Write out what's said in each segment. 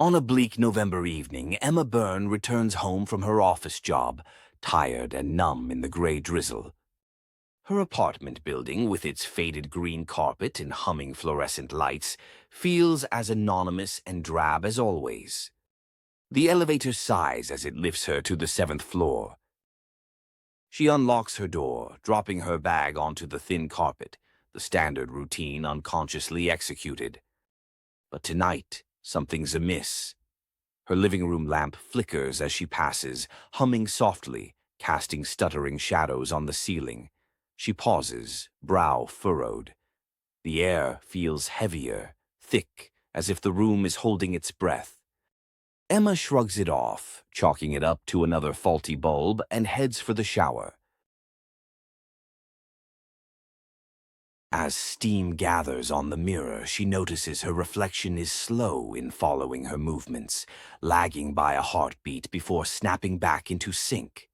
On a bleak November evening, Emma Byrne returns home from her office job, tired and numb in the gray drizzle. Her apartment building, with its faded green carpet and humming fluorescent lights, feels as anonymous and drab as always. The elevator sighs as it lifts her to the seventh floor. She unlocks her door, dropping her bag onto the thin carpet, the standard routine unconsciously executed. But tonight, something's amiss. Her living room lamp flickers as she passes, humming softly, casting stuttering shadows on the ceiling. She pauses, brow furrowed. The air feels heavier, thick, as if the room is holding its breath. Emma shrugs it off, chalking it up to another faulty bulb, and heads for the shower. As steam gathers on the mirror, she notices her reflection is slow in following her movements, lagging by a heartbeat before snapping back into sync.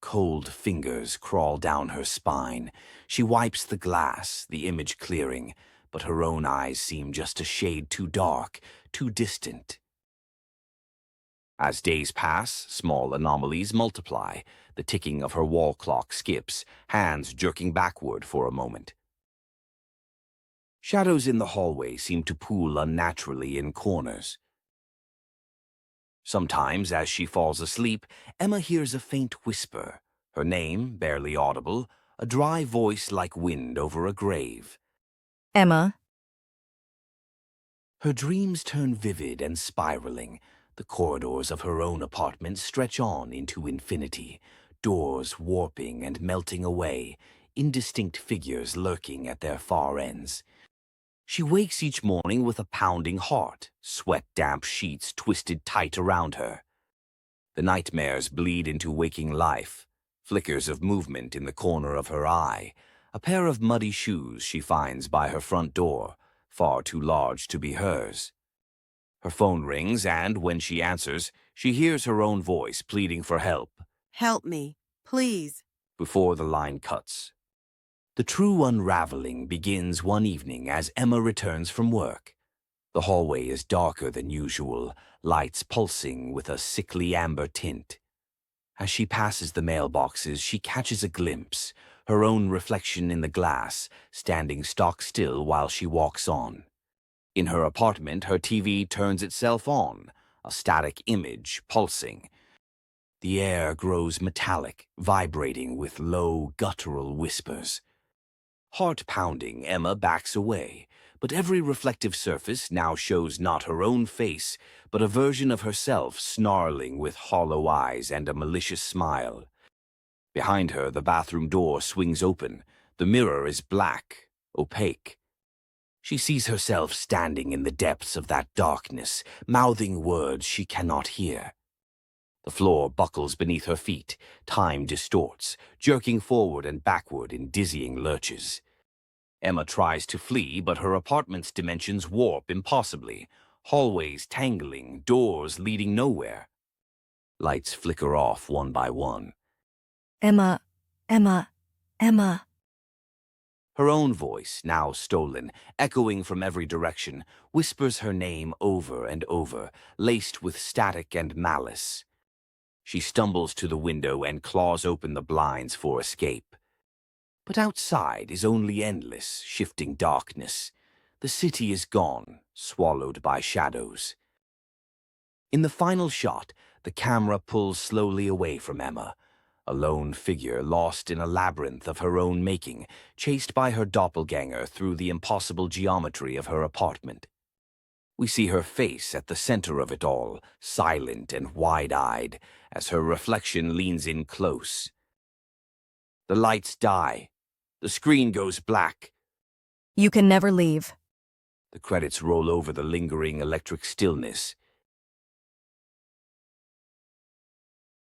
Cold fingers crawl down her spine. She wipes the glass, the image clearing, but her own eyes seem just a shade too dark, too distant. As days pass, small anomalies multiply. The ticking of her wall clock skips, hands jerking backward for a moment. Shadows in the hallway seem to pool unnaturally in corners. Sometimes, as she falls asleep, Emma hears a faint whisper, her name barely audible, a dry voice like wind over a grave. Emma. Her dreams turn vivid and spiraling. The corridors of her own apartment stretch on into infinity, doors warping and melting away, indistinct figures lurking at their far ends. She wakes each morning with a pounding heart, sweat-damp sheets twisted tight around her. The nightmares bleed into waking life, flickers of movement in the corner of her eye, a pair of muddy shoes she finds by her front door, far too large to be hers. Her phone rings, and when she answers, she hears her own voice pleading for help. Help me, please. Before the line cuts. The true unraveling begins one evening as Emma returns from work. The hallway is darker than usual, lights pulsing with a sickly amber tint. As she passes the mailboxes, she catches a glimpse, her own reflection in the glass, standing stock still while she walks on. In her apartment, her TV turns itself on, a static image pulsing. The air grows metallic, vibrating with low, guttural whispers. Heart-pounding, Emma backs away, but every reflective surface now shows not her own face, but a version of herself snarling with hollow eyes and a malicious smile. Behind her, the bathroom door swings open. The mirror is black, opaque. She sees herself standing in the depths of that darkness, mouthing words she cannot hear. The floor buckles beneath her feet, time distorts, jerking forward and backward in dizzying lurches. Emma tries to flee, but her apartment's dimensions warp impossibly, hallways tangling, doors leading nowhere. Lights flicker off one by one. Emma. Emma. Her own voice, now stolen, echoing from every direction, whispers her name over and over, laced with static and malice. She stumbles to the window and claws open the blinds for escape. But outside is only endless, shifting darkness. The city is gone, swallowed by shadows. In the final shot, the camera pulls slowly away from Emma, a lone figure lost in a labyrinth of her own making, chased by her doppelganger through the impossible geometry of her apartment. We see her face at the center of it all, silent and wide-eyed, as her reflection leans in close. The lights die. The screen goes black. You can never leave. The credits roll over the lingering electric stillness.